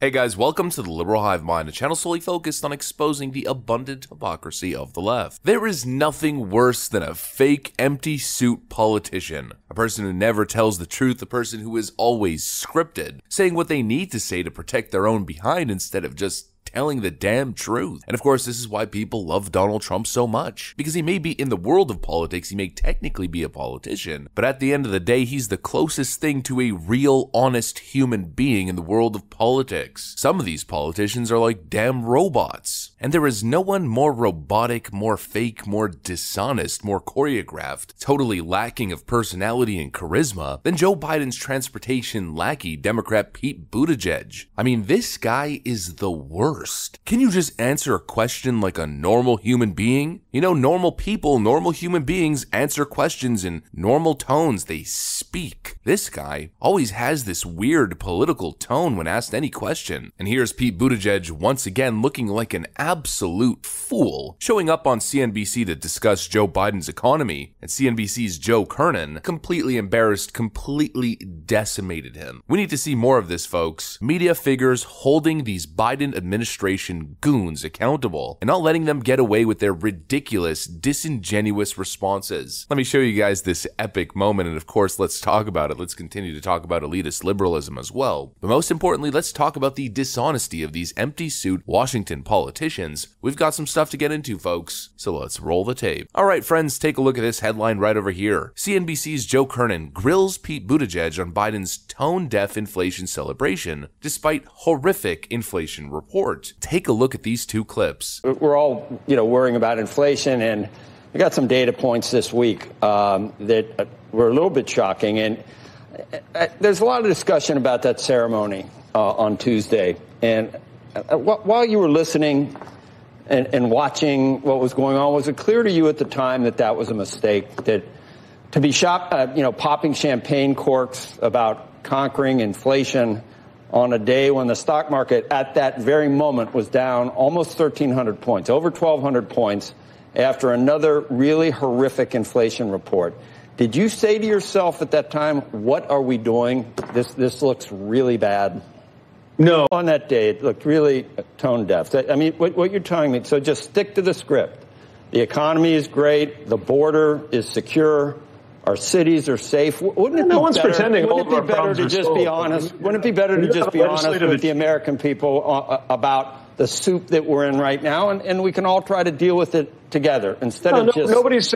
Hey guys, welcome to the Liberal Hive Mind, a channel solely focused on exposing the abundant hypocrisy of the left. There is nothing worse than a fake, empty suit politician. A person who never tells the truth, a person who is always scripted, saying what they need to say to protect their own behind instead of just telling the damn truth. And of course, this is why people love Donald Trump so much. Because he may be in the world of politics, he may technically be a politician, but at the end of the day, he's the closest thing to a real, honest human being in the world of politics. Some of these politicians are like damn robots. And there is no one more robotic, more fake, more dishonest, more choreographed, totally lacking of personality and charisma than Joe Biden's transportation lackey, Democrat Pete Buttigieg. I mean, this guy is the worst. Can you just answer a question like a normal human being? You know, normal people, normal human beings answer questions in normal tones. They speak. This guy always has this weird political tone when asked any question. And here's Pete Buttigieg once again looking like an absolute fool, showing up on CNBC to discuss Joe Biden's economy, and CNBC's Joe Kernan, completely embarrassed, completely decimated him. We need to see more of this, folks. Media figures holding these Biden administration goons accountable and not letting them get away with their ridiculous, disingenuous responses. Let me show you guys this epic moment, and of course, let's talk about it. Let's continue to talk about elitist liberalism as well. But most importantly, let's talk about the dishonesty of these empty suit Washington politicians. We've got some stuff to get into, folks, so let's roll the tape. All right, friends, take a look at this headline right over here. CNBC's Joe Kernan grills Pete Buttigieg on Biden's tone-deaf inflation celebration, despite horrific inflation report. Take a look at these two clips. We're all, worrying about inflation, and we got some data points this week that were a little bit shocking. And there's a lot of discussion about that ceremony on Tuesday. And while you were listening and watching what was going on, was it clear to you at the time that that was a mistake? That to be popping champagne corks about conquering inflation on a day when the stock market at that very moment was down almost 1,300 points, over 1,200 points, after another really horrific inflation report. Did you say to yourself at that time, what are we doing? This looks really bad. No. On that day, it looked really tone deaf. I mean, what you're telling me, so just stick to the script. The economy is great. The border is secure. Our cities are safe. Wouldn't it no be one's better, pretending all of our better problems to are just solved. be honest? Wouldn't it be better to just be honest with the American people about the soup that we're in right now, and we can all try to deal with it together instead of just. Nobody's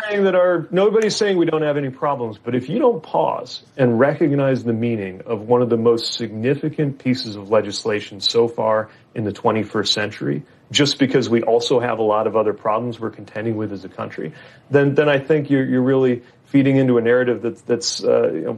saying we don't have any problems, but if you don't pause and recognize the meaning of one of the most significant pieces of legislation so far in the 21st century, just because we also have a lot of other problems we're contending with as a country, then I think you're really feeding into a narrative that's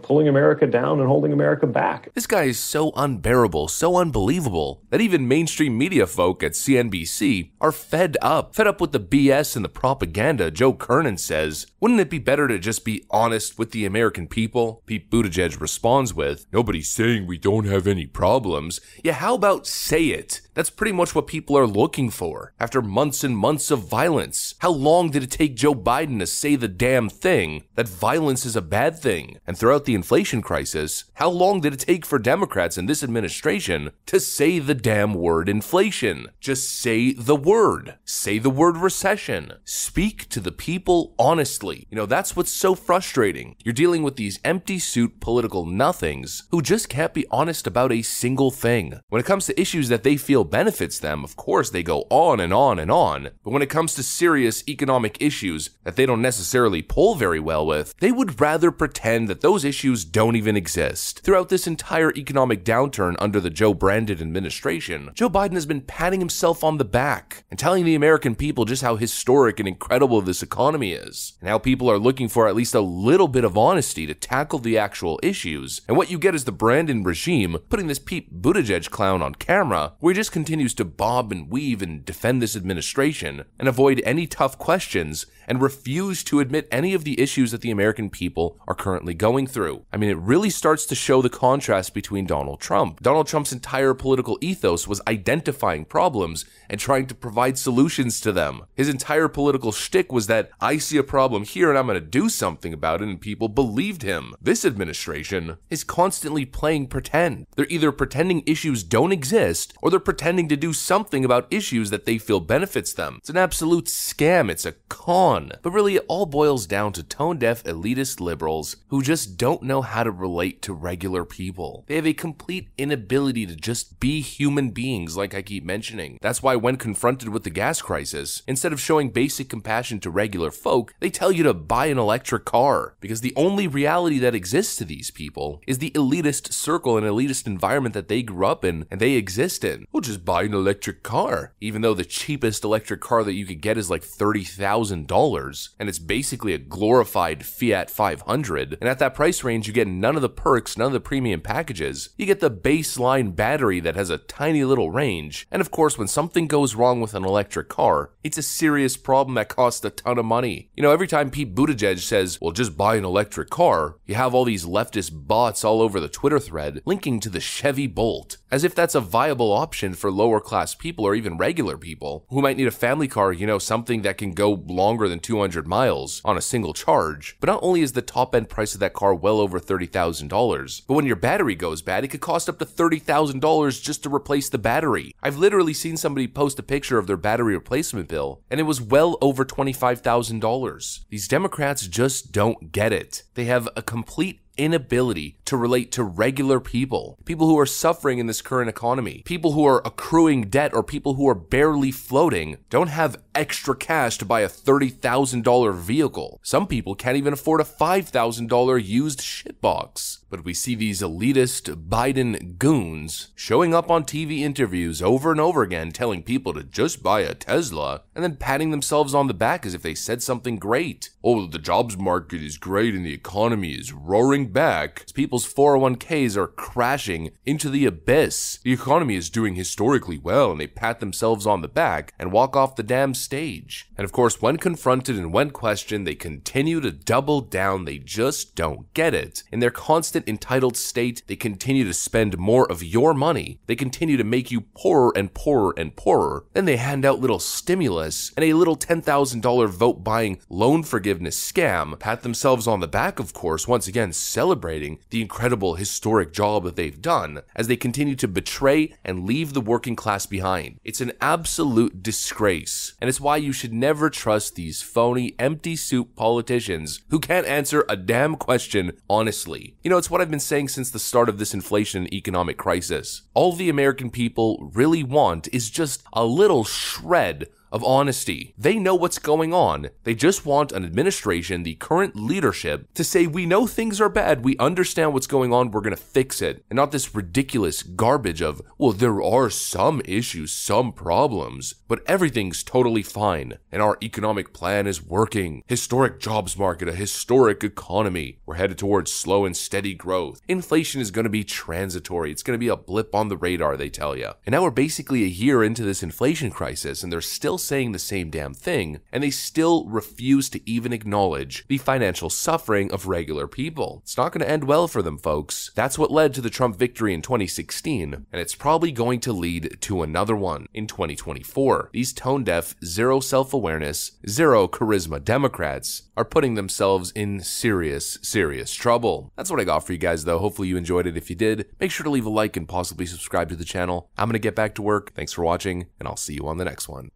pulling America down and holding America back. This guy is so unbearable, so unbelievable, that even mainstream media folk at CNBC are fed up with the BS and the propaganda. Joe Kernan says, wouldn't it be better to just be honest with the American people? Pete Buttigieg responds with, nobody's saying we don't have any problems. Yeah, how about say it? That's pretty much what people are looking for. After months and months of violence, how long did it take Joe Biden to say the damn thing that violence is a bad thing? And throughout the inflation crisis, how long did it take for Democrats in this administration to say the damn word inflation? Just say the word. Say the word recession. Speak to the people honestly. That's what's so frustrating. You're dealing with these empty suit political nothings who just can't be honest about a single thing. When it comes to issues that they feel benefits them, of course they go on and on and on. But when it comes to serious economic issues that they don't necessarily poll very well with, they would rather pretend that those issues don't even exist. Throughout this entire economic downturn under the Joe Brandon administration, Joe Biden has been patting himself on the back and telling the American people just how historic and incredible this economy is, and how people are looking for at least a little bit of honesty to tackle the actual issues. And what you get is the Brandon regime putting this Pete Buttigieg clown on camera, where he just continues to bob and weave and defend this administration and avoid any tough questions and refuse to admit any of the issues that the American people are currently going through. I mean, it really starts to show the contrast between Donald Trump. Donald Trump's entire political ethos was identifying problems and trying to provide solutions to them. His entire political shtick was that I see a problem here and I'm going to do something about it, and people believed him. This administration is constantly playing pretend. They're either pretending issues don't exist, or they're pretending to do something about issues that they feel benefits them. It's an absolute scam. It's a con. But really, it all boils down to tone-deaf elitist liberals who just don't know how to relate to regular people. They have a complete inability to just be human beings, like I keep mentioning. That's why when confronted with the gas crisis, instead of showing basic compassion to regular folk, they tell you to buy an electric car, because the only reality that exists to these people is the elitist circle and elitist environment that they grew up in and they exist in. Well, just buy an electric car, even though the cheapest electric car that you could get is like $30,000, and it's basically a glorified Fiat 500, and at that price range you get none of the perks, none of the premium packages. You get the baseline battery that has a tiny little range, and of course when something goes wrong with an electric car, it's a serious problem that costs a ton of money. You know, every time Pete Buttigieg says, well, just buy an electric car, you have all these leftist bots all over the Twitter thread linking to the Chevy Bolt, as if that's a viable option for lower class people or even regular people who might need a family car, you know, something that can go longer than 200 miles on a single charge. But not only is the top end price of that car well over $30,000, but when your battery goes bad, it could cost up to $30,000 just to replace the battery. I've literally seen somebody post a picture of their battery replacement bill, and it was well over $25,000. These Democrats just don't get it. They have a complete inability to relate to regular people who are suffering in this current economy, people who are accruing debt, or people who are barely floating, don't have extra cash to buy a $30,000 vehicle. Some people can't even afford a $5,000 used shitbox. But we see these elitist Biden goons showing up on TV interviews over and over again telling people to just buy a Tesla, and then patting themselves on the back as if they said something great. Oh, the jobs market is great and the economy is roaring back. People's 401ks are crashing into the abyss. The economy is doing historically well, and they pat themselves on the back and walk off the damn stage. And of course, when confronted and when questioned, they continue to double down. They just don't get it. In their constant entitled state, they continue to spend more of your money. They continue to make you poorer and poorer and poorer. Then they hand out little stimulus and a little $10,000 vote buying loan forgiveness scam, pat themselves on the back, of course, once again celebrating the incredible historic job that they've done, as they continue to betray and leave the working class behind. It's an absolute disgrace, and it's why you should never trust these phony, empty soup politicians who can't answer a damn question honestly. You know, it's what I've been saying since the start of this inflation and economic crisis. All the American people really want is just a little shred of honesty. They know what's going on. They just want an administration, the current leadership, to say, we know things are bad, we understand what's going on, we're gonna fix it. And not this ridiculous garbage of, well, there are some issues, some problems, but everything's totally fine, and our economic plan is working. Historic jobs market, a historic economy. We're headed towards slow and steady growth. Inflation is gonna be transitory. It's gonna be a blip on the radar, they tell you. And now we're basically a year into this inflation crisis, and they're still saying the same damn thing, and they still refuse to even acknowledge the financial suffering of regular people. It's not going to end well for them, folks. That's what led to the Trump victory in 2016, and it's probably going to lead to another one in 2024. These tone-deaf, zero self-awareness, zero charisma Democrats are putting themselves in serious, serious trouble. That's what I got for you guys, though. Hopefully you enjoyed it. If you did, make sure to leave a like and possibly subscribe to the channel. I'm going to get back to work. Thanks for watching, and I'll see you on the next one.